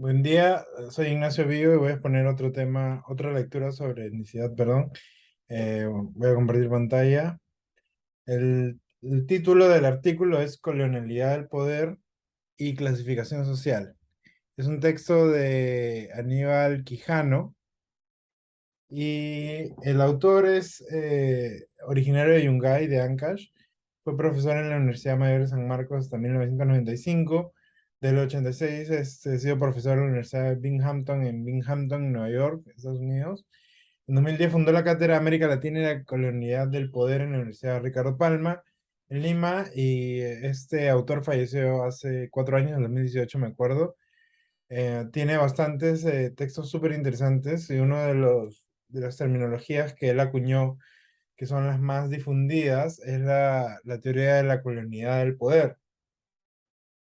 Buen día, soy Ignacio Vigo y voy a exponer otro tema, otra lectura sobre etnicidad, perdón. Voy a compartir pantalla. El título del artículo es Colonialidad del Poder y Clasificación Social. Es un texto de Aníbal Quijano y el autor es originario de Yungay, de Ancash. Fue profesor en la Universidad Mayor de San Marcos hasta 1995. Del 86 ha sido profesor en la Universidad de Binghamton, Nueva York, Estados Unidos. En 2010 fundó la Cátedra América Latina y la Colonialidad del Poder en la Universidad Ricardo Palma, en Lima, y este autor falleció hace 4 años, en 2018 me acuerdo. Tiene bastantes textos súper interesantes y uno de las terminologías que él acuñó, que son las más difundidas, es la teoría de la colonialidad del poder.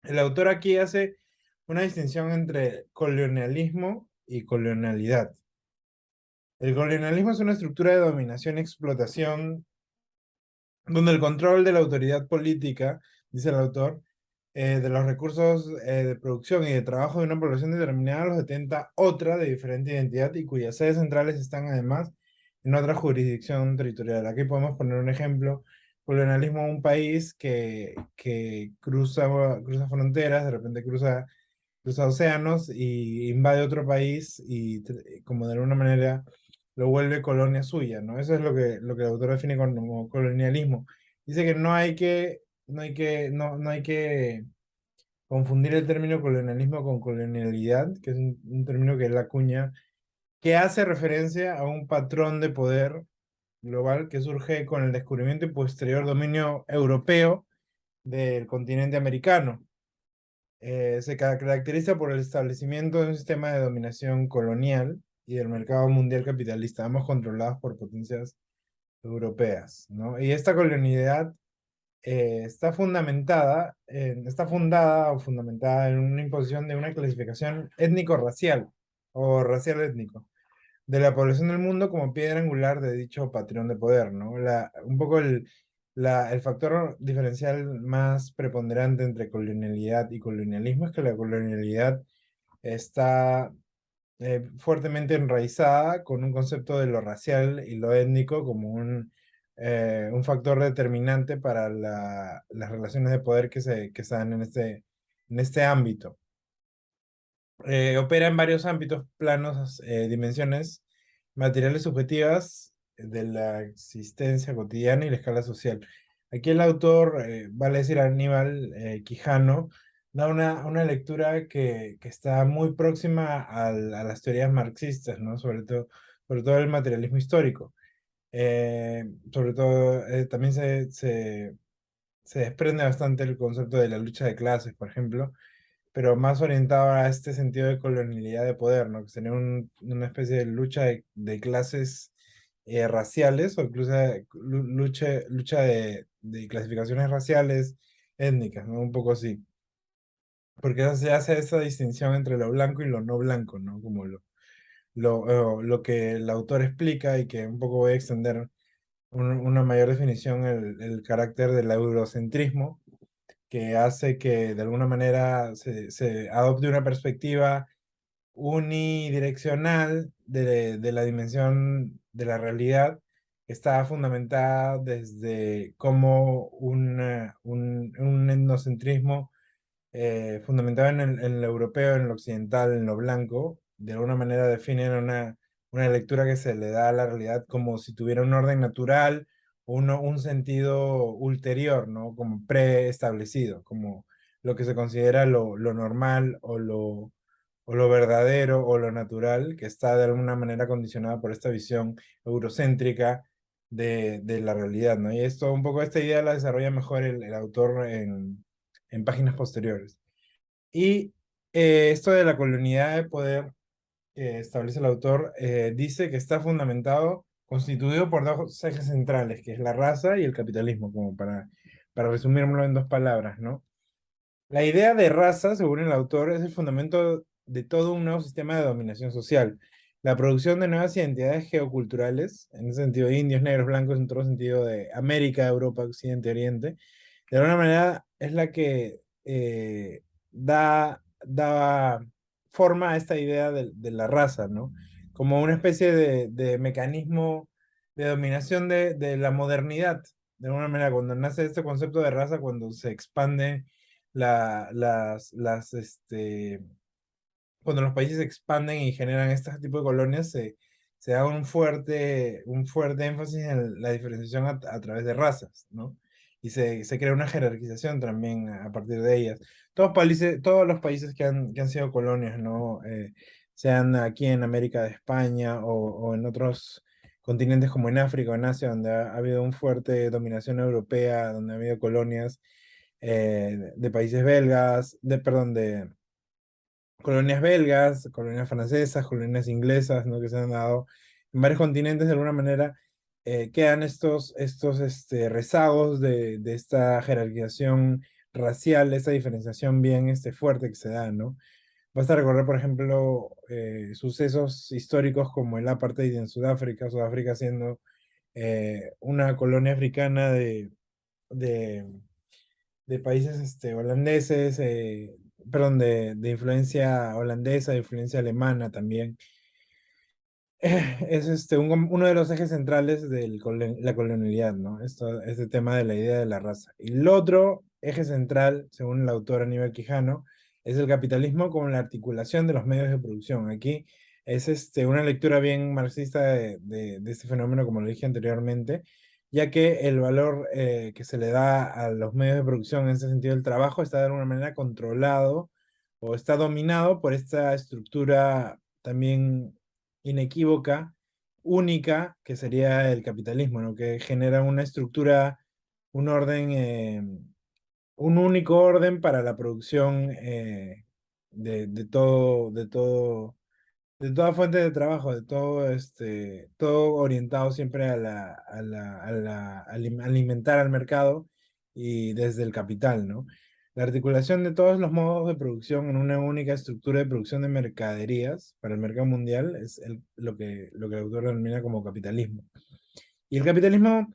El autor aquí hace una distinción entre colonialismo y colonialidad. El colonialismo es una estructura de dominación y explotación donde el control de la autoridad política, dice el autor, de los recursos de producción y de trabajo de una población determinada los detenta otra de diferente identidad y cuyas sedes centrales están además en otra jurisdicción territorial. Aquí podemos poner un ejemplo: colonialismo, un país que cruza fronteras, de repente cruza océanos y invade otro país y como de alguna manera lo vuelve colonia suya, ¿no? Eso es lo que el autor define como colonialismo. Dice que no hay que confundir el término colonialismo con colonialidad, que es un término que es la cuña, que hace referencia a un patrón de poder global que surge con el descubrimiento y posterior dominio europeo del continente americano. Se caracteriza por el establecimiento de un sistema de dominación colonial y del mercado mundial capitalista, ambos controlados por potencias europeas, ¿no? Y esta colonialidad está fundada o fundamentada en una imposición de una clasificación étnico-racial o racial-étnico de la población del mundo como piedra angular de dicho patrón de poder, ¿no? Un poco el factor diferencial más preponderante entre colonialidad y colonialismo es que la colonialidad está fuertemente enraizada con un concepto de lo racial y lo étnico como un factor determinante para las relaciones de poder que se dan en este ámbito. Opera en varios ámbitos, planos, dimensiones materiales subjetivas de la existencia cotidiana y la escala social. Aquí el autor, vale decir Aníbal Quijano, da una lectura que está muy próxima a las teorías marxistas, ¿no? Sobre todo el materialismo histórico. Sobre todo, también se desprende bastante el concepto de la lucha de clases, por ejemplo, pero más orientado a este sentido de colonialidad de poder, ¿no? Que sería una especie de lucha de clases raciales o incluso lucha de clasificaciones raciales, étnicas, ¿no? Un poco así. Porque se hace esa distinción entre lo blanco y lo no blanco, ¿no? Como lo que el autor explica y que un poco voy a extender una mayor definición, el carácter del eurocentrismo que hace que de alguna manera se adopte una perspectiva unidireccional de la dimensión de la realidad, que está fundamentada desde cómo un etnocentrismo fundamentado en lo europeo, en lo occidental, en lo blanco, de alguna manera definen una lectura que se le da a la realidad como si tuviera un orden natural, un sentido ulterior, ¿no? Como preestablecido, como lo que se considera lo normal o lo verdadero o lo natural, que está de alguna manera condicionada por esta visión eurocéntrica de la realidad, ¿no? Y esto, un poco esta idea la desarrolla mejor el autor en páginas posteriores. Y esto de la colonialidad de poder que establece el autor dice que está fundamentado, constituido por dos ejes centrales, que es la raza y el capitalismo, como para resumírmelo en dos palabras, ¿no? La idea de raza, según el autor, es el fundamento de todo un nuevo sistema de dominación social. La producción de nuevas identidades geoculturales, en el sentido de indios, negros, blancos, en todo sentido de América, Europa, Occidente, Oriente, de alguna manera es la que da forma esta idea de la raza, ¿no? Como una especie de mecanismo de dominación de la modernidad. De alguna manera, cuando nace este concepto de raza, cuando se expande cuando los países se expanden y generan este tipo de colonias, se da un fuerte énfasis en la diferenciación a través de razas, ¿no? Y se crea una jerarquización también a partir de ellas. Todos los países que han sido colonias, ¿no? Sean aquí en América de España o en otros continentes como en África o en Asia, donde ha habido una fuerte dominación europea, donde ha habido colonias de países belgas, perdón, de colonias belgas, colonias francesas, colonias inglesas, ¿no? Que se han dado en varios continentes de alguna manera, quedan rezagos de esta jerarquización racial, esta diferenciación bien fuerte que se da, ¿no? Basta recordar, por ejemplo, sucesos históricos como el apartheid en Sudáfrica, Sudáfrica siendo una colonia africana de de países holandeses, perdón, de influencia holandesa, de influencia alemana también. Es uno de los ejes centrales de la colonialidad, ¿no? Este tema de la idea de la raza. Y el otro eje central, según el autor Aníbal Quijano, es el capitalismo como la articulación de los medios de producción. Aquí es una lectura bien marxista de este fenómeno, como lo dije anteriormente, ya que el valor que se le da a los medios de producción en ese sentido del trabajo está de alguna manera controlado o está dominado por esta estructura también inequívoca, única, que sería el capitalismo, ¿no? Que genera una estructura, un orden, un único orden para la producción de toda fuente de trabajo, de todo, todo orientado siempre a alimentar al mercado y desde el capital, ¿no? La articulación de todos los modos de producción en una única estructura de producción de mercaderías para el mercado mundial es lo que el autor denomina como capitalismo. Y el capitalismo,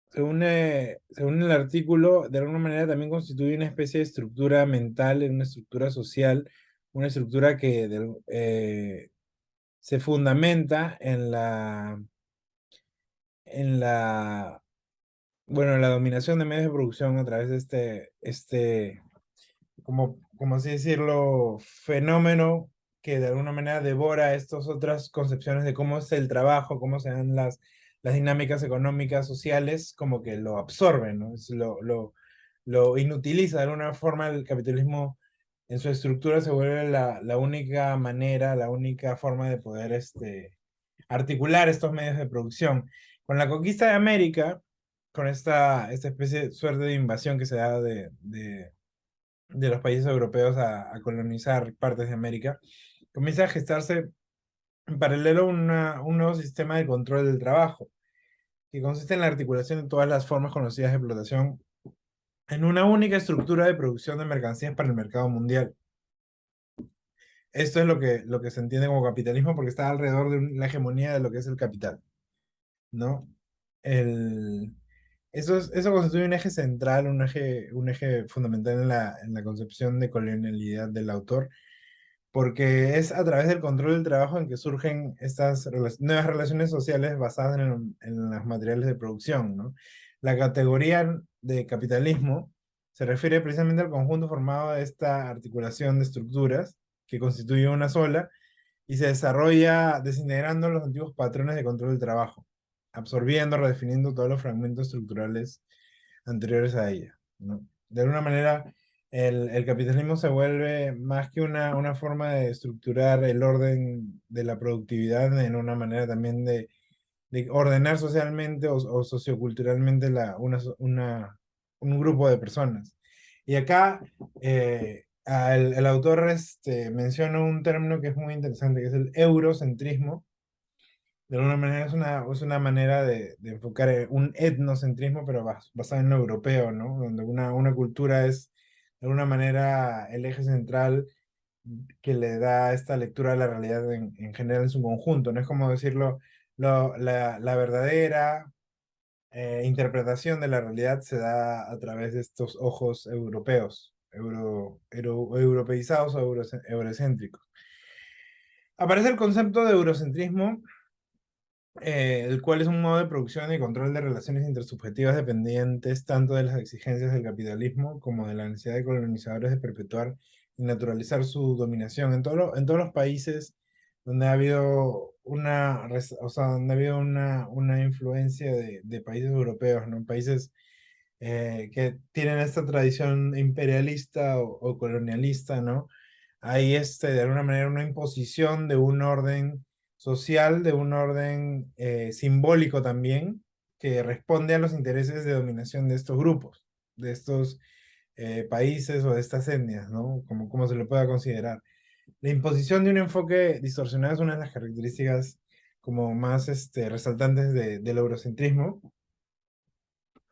según el artículo, de alguna manera también constituye una especie de estructura mental, una estructura social, una estructura que se fundamenta en la, bueno, en la dominación de medios de producción a través de como así decirlo, fenómeno que de alguna manera devora estas otras concepciones de cómo es el trabajo, cómo se dan las dinámicas económicas, sociales, como que lo absorben, ¿no? Lo inutiliza de alguna forma el capitalismo en su estructura se vuelve la única manera, la única forma de poder articular estos medios de producción. Con la conquista de América, con esta especie de suerte de invasión que se da de los países europeos a colonizar partes de América, comienza a gestarse en paralelo un nuevo sistema de control del trabajo, que consiste en la articulación de todas las formas conocidas de explotación en una única estructura de producción de mercancías para el mercado mundial. Esto es lo que se entiende como capitalismo porque está alrededor de la hegemonía de lo que es el capital, ¿no? El, eso constituye un eje central, un eje fundamental en la concepción de colonialidad del autor, porque es a través del control del trabajo en que surgen estas nuevas relaciones sociales basadas en los materiales de producción, ¿no? La categoría de capitalismo se refiere precisamente al conjunto formado de esta articulación de estructuras que constituye una sola y se desarrolla desintegrando los antiguos patrones de control del trabajo, absorbiendo, redefiniendo todos los fragmentos estructurales anteriores a ella, ¿no? De alguna manera, el capitalismo se vuelve más que una forma de estructurar el orden de la productividad en una manera también de ordenar socialmente o socioculturalmente un grupo de personas. Y acá el autor menciona un término que es muy interesante, que es el eurocentrismo. De alguna manera es una manera de enfocar un etnocentrismo, pero basado en lo europeo, ¿no? Donde una cultura es de alguna manera el eje central que le da esta lectura a la realidad en general en su conjunto, ¿no? Es como decirlo, la verdadera interpretación de la realidad se da a través de estos ojos europeos. europeizados o eurocéntricos. Aparece el concepto de eurocentrismo, el cual es un modo de producción y control de relaciones intersubjetivas dependientes tanto de las exigencias del capitalismo como de la necesidad de colonizadores de perpetuar y naturalizar su dominación. En todos los países donde ha habido o sea, donde ha habido una influencia de países europeos, ¿no? Países que tienen esta tradición imperialista o colonialista, ¿no? Hay de alguna manera una imposición de un orden social, de un orden simbólico también, que responde a los intereses de dominación de estos grupos, de estos países o de estas etnias, ¿no? Como se lo pueda considerar. La imposición de un enfoque distorsionado es una de las características como más resaltantes del eurocentrismo.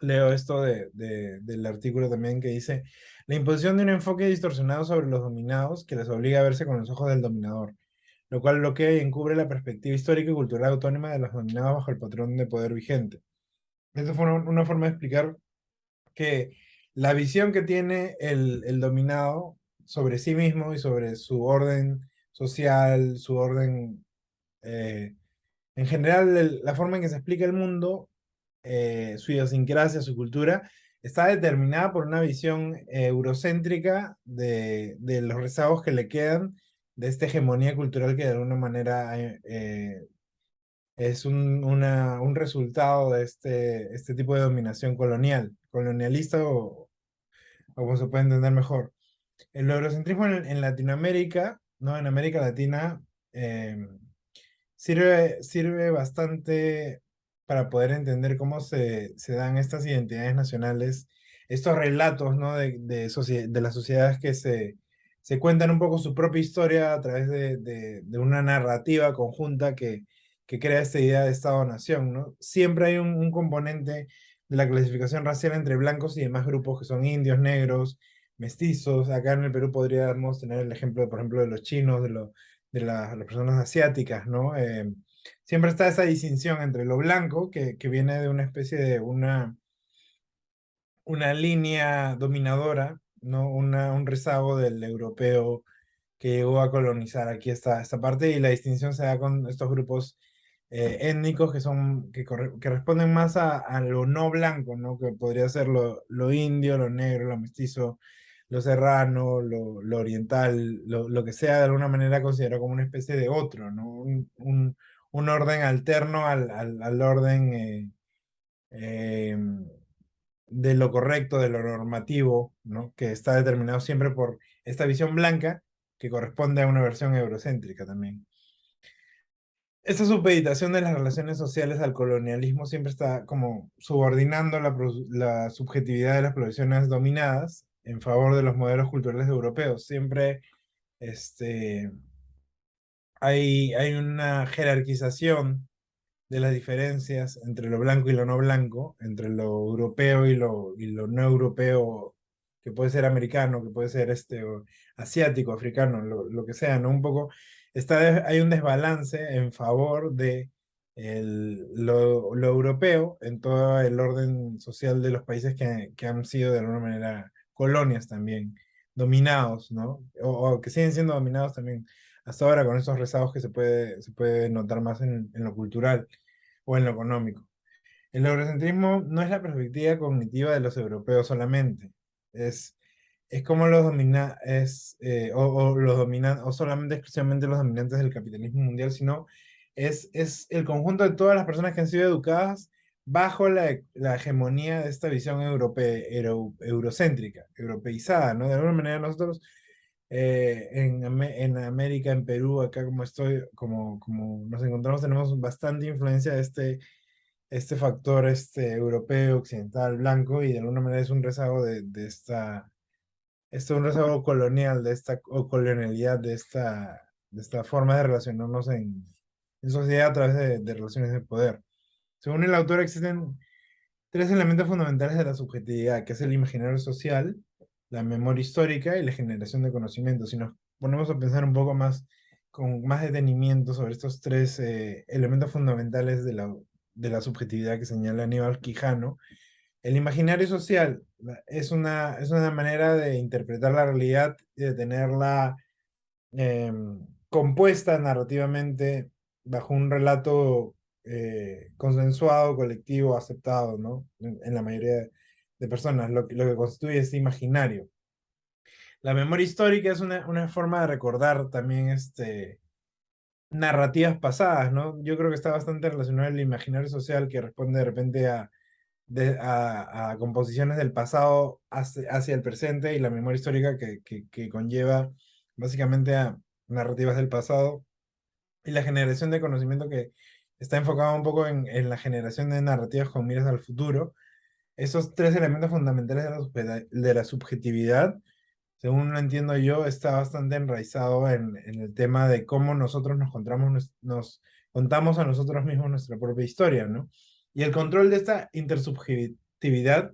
Leo esto del artículo también que dice, la imposición de un enfoque distorsionado sobre los dominados que les obliga a verse con los ojos del dominador, lo cual bloquea y encubre la perspectiva histórica y cultural autónoma de los dominados bajo el patrón de poder vigente. Esta fue una forma de explicar que la visión que tiene el dominado sobre sí mismo y sobre su orden social, su orden, en general, la forma en que se explica el mundo, su idiosincrasia, su cultura, está determinada por una visión eurocéntrica de los rezagos que le quedan de esta hegemonía cultural que de alguna manera es un resultado de este tipo de dominación colonialista o como se puede entender mejor. El eurocentrismo en Latinoamérica, ¿no? En América Latina, eh, sirve bastante para poder entender cómo se dan estas identidades nacionales, estos relatos, ¿no? De las sociedades que se cuentan un poco su propia historia a través de una narrativa conjunta que crea esta idea de Estado-nación, ¿no? Siempre hay un componente de la clasificación racial entre blancos y demás grupos que son indios, negros, mestizos. Acá en el Perú podríamos tener el ejemplo, por ejemplo, de los chinos, las personas asiáticas, ¿no? Siempre está esa distinción entre lo blanco, que viene de una especie de una línea dominadora, ¿no? Un rezago del europeo que llegó a colonizar aquí esta parte, y la distinción se da con estos grupos étnicos que responden más a lo no blanco, ¿no? Que podría ser lo indio, lo negro, lo mestizo, lo serrano, lo oriental, lo que sea de alguna manera considerado como una especie de otro, ¿no? Un orden alterno al orden eh, de lo correcto, de lo normativo, ¿no? Que está determinado siempre por esta visión blanca que corresponde a una versión eurocéntrica también. Esta supeditación de las relaciones sociales al colonialismo siempre está como subordinando la subjetividad de las poblaciones dominadas en favor de los modelos culturales europeos. Siempre este, hay una jerarquización de las diferencias entre lo blanco y lo no blanco, entre lo europeo y lo no europeo, que puede ser americano, que puede ser o asiático, africano, lo que sea, ¿no? Un poco hay un desbalance en favor de lo europeo en todo el orden social de los países que han sido de alguna manera colonias también, dominados, ¿no? O que siguen siendo dominados también hasta ahora con esos rezagos que se puede notar más en lo cultural o en lo económico. El eurocentrismo no es la perspectiva cognitiva de los europeos solamente, es, es como los domina, es, o los dominan, o solamente exclusivamente los dominantes del capitalismo mundial, sino es el conjunto de todas las personas que han sido educadas bajo la hegemonía de esta visión eurocéntrica, europeizada, ¿no? De alguna manera nosotros en América, en Perú, acá como estoy, como nos encontramos, tenemos bastante influencia de este factor europeo, occidental, blanco, y de alguna manera es un rezago un rezago colonial, o colonialidad de esta forma de relacionarnos en sociedad a través de relaciones de poder. Según el autor, existen tres elementos fundamentales de la subjetividad, que es el imaginario social, la memoria histórica y la generación de conocimiento. Si nos ponemos a pensar un poco más, con más detenimiento sobre estos tres elementos fundamentales de la subjetividad que señala Aníbal Quijano, El imaginario social es una manera de interpretar la realidad y de tenerla compuesta narrativamente bajo un relato consensuado, colectivo, aceptado, ¿no? En la mayoría de personas, lo que constituye este imaginario. La memoria histórica es una forma de recordar también narrativas pasadas, ¿no? Yo creo que está bastante relacionado el imaginario social que responde de repente a composiciones del pasado hacia el presente y la memoria histórica que conlleva básicamente a narrativas del pasado y la generación de conocimiento que está enfocado un poco en la generación de narrativas con miras al futuro. Esos tres elementos fundamentales de la subjetividad, según lo entiendo yo, está bastante enraizado en el tema de cómo nosotros nos contamos a nosotros mismos nuestra propia historia, ¿no? Y el control de esta intersubjetividad,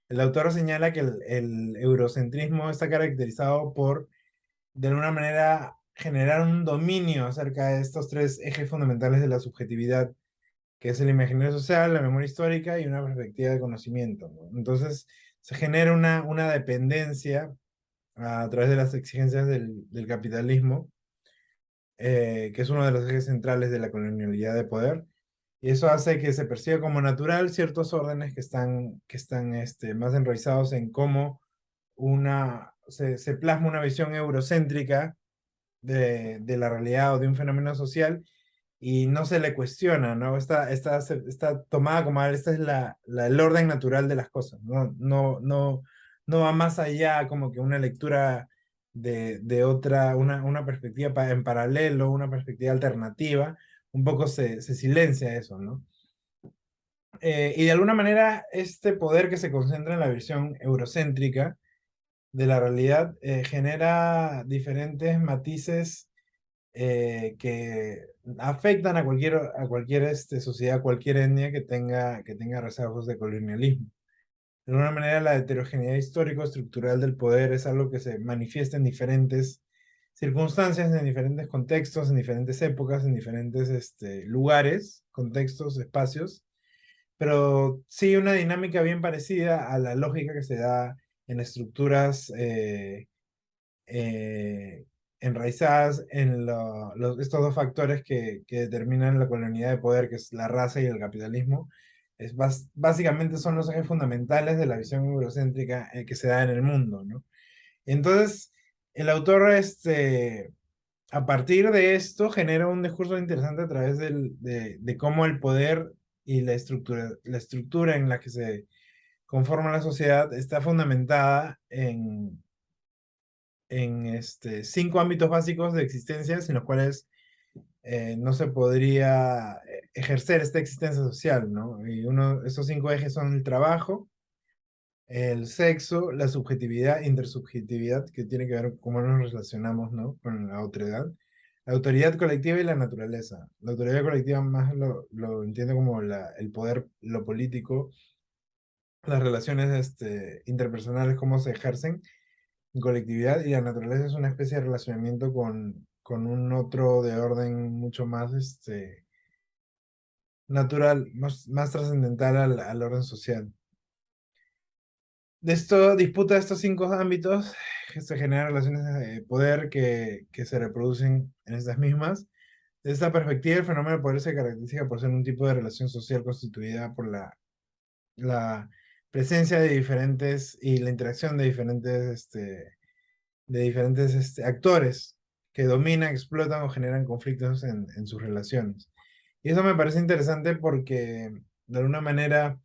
el autor señala que el eurocentrismo está caracterizado por, de alguna manera, generar un dominio acerca de estos tres ejes fundamentales de la subjetividad, que es el imaginario social, la memoria histórica y una perspectiva de conocimiento, ¿no? Entonces, se genera una dependencia a través de las exigencias del capitalismo, que es uno de los ejes centrales de la colonialidad de poder, y eso hace que se perciba como natural ciertos órdenes que están más enraizados en cómo se plasma una visión eurocéntrica de la realidad o de un fenómeno social y no se le cuestiona, ¿no? Está tomada como, esta es el orden natural de las cosas, ¿no? No va más allá como que una lectura de otra, una perspectiva en paralelo, una perspectiva alternativa, un poco se silencia eso, ¿no? Y de alguna manera este poder que se concentra en la visión eurocéntrica de la realidad genera diferentes matices que afectan a cualquier sociedad, cualquier etnia que tenga rezagos de colonialismo. De alguna manera, la heterogeneidad histórico-estructural del poder es algo que se manifiesta en diferentes circunstancias, en diferentes contextos, en diferentes épocas, en diferentes lugares, contextos, espacios, pero sí una dinámica bien parecida a la lógica que se da en estructuras eh, enraizadas en estos dos factores que determinan la colonialidad de poder, que es la raza y el capitalismo. Básicamente son los ejes fundamentales de la visión eurocéntrica que se da en el mundo, ¿no? Entonces, el autor, a partir de esto, genera un discurso interesante a través de cómo el poder y la estructura en la que se conforma la sociedad está fundamentada en 5 ámbitos básicos de existencia sin los cuales no se podría ejercer esta existencia social, ¿no? Y esos 5 ejes son el trabajo, el sexo, la subjetividad, intersubjetividad, que tiene que ver con cómo nos relacionamos, ¿no? Con la autoridad, la autoridad colectiva y la naturaleza. La autoridad colectiva más lo entiendo como el poder, lo político, las relaciones interpersonales, cómo se ejercen en colectividad, y la naturaleza es una especie de relacionamiento con un otro de orden mucho más natural, más trascendental al orden social. De esto, disputa de estos 5 ámbitos, se generan relaciones de poder que se reproducen en estas mismas. De esta perspectiva, el fenómeno del poder se caracteriza por ser un tipo de relación social constituida por la presencia de diferentes y la interacción de diferentes actores que dominan, explotan o generan conflictos en sus relaciones. Y eso me parece interesante porque de alguna manera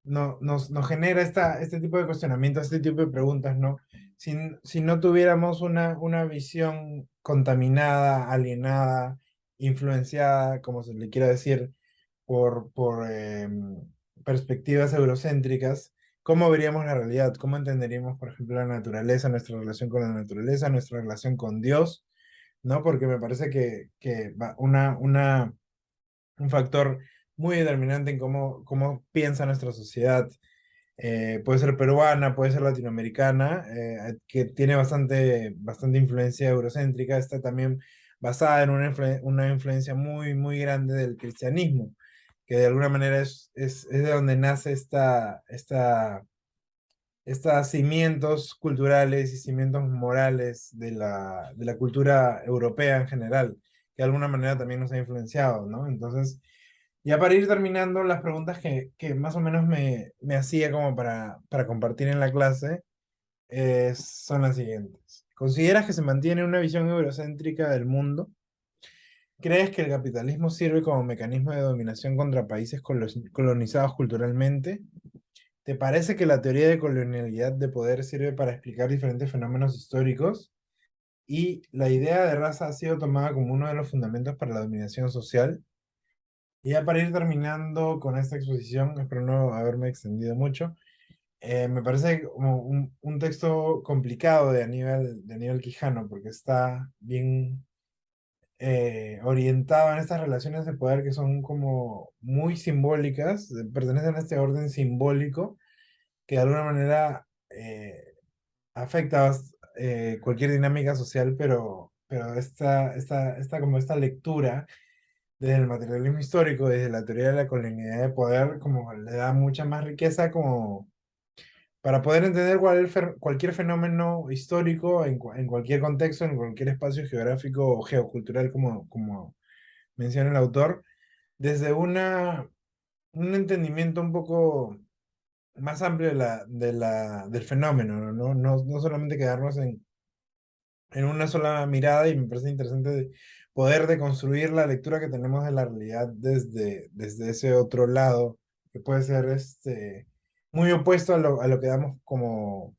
nos genera este tipo de cuestionamientos, este tipo de preguntas, ¿no? Si no tuviéramos una visión contaminada, alienada, influenciada, como se le quiera decir, por perspectivas eurocéntricas, ¿cómo veríamos la realidad? ¿Cómo entenderíamos, por ejemplo, la naturaleza, nuestra relación con la naturaleza, nuestra relación con Dios? ¿No? Porque me parece que un factor muy determinante en cómo piensa nuestra sociedad. Puede ser peruana, puede ser latinoamericana, que tiene bastante influencia eurocéntrica, está también basada en una influencia muy, muy grande del cristianismo. que de alguna manera es de donde nace estos cimientos culturales y cimientos morales de la cultura europea en general, que de alguna manera también nos ha influenciado, ¿no? Entonces, ya para ir terminando, las preguntas que más o menos me hacía como para compartir en la clase son las siguientes. ¿Consideras que se mantiene una visión eurocéntrica del mundo? ¿Crees que el capitalismo sirve como mecanismo de dominación contra países colonizados culturalmente? ¿Te parece que la teoría de colonialidad de poder sirve para explicar diferentes fenómenos históricos? ¿Y la idea de raza ha sido tomada como uno de los fundamentos para la dominación social? Y ya para ir terminando con esta exposición, espero no haberme extendido mucho, me parece como un texto complicado de Aníbal Quijano, porque está bien orientado en estas relaciones de poder que son como muy simbólicas, pertenecen a este orden simbólico que de alguna manera afecta cualquier dinámica social, pero como esta lectura desde el materialismo histórico, desde la teoría de la colonialidad de poder, como le da mucha más riqueza como para poder entender cualquier fenómeno histórico en cualquier contexto, en cualquier espacio geográfico o geocultural, como menciona el autor, desde un entendimiento un poco más amplio del fenómeno, ¿no? No solamente quedarnos en una sola mirada, y me parece interesante poder deconstruir la lectura que tenemos de la realidad desde ese otro lado, que puede ser muy opuesto a lo que damos como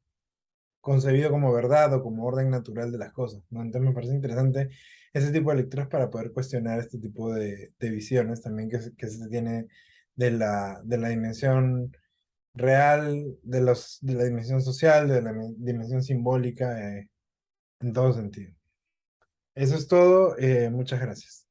concebido como verdad o como orden natural de las cosas, ¿no? Entonces me parece interesante ese tipo de lecturas para poder cuestionar este tipo de visiones también que se tiene de la dimensión real, de la dimensión social, de la dimensión simbólica, en todo sentido. Eso es todo. Muchas gracias.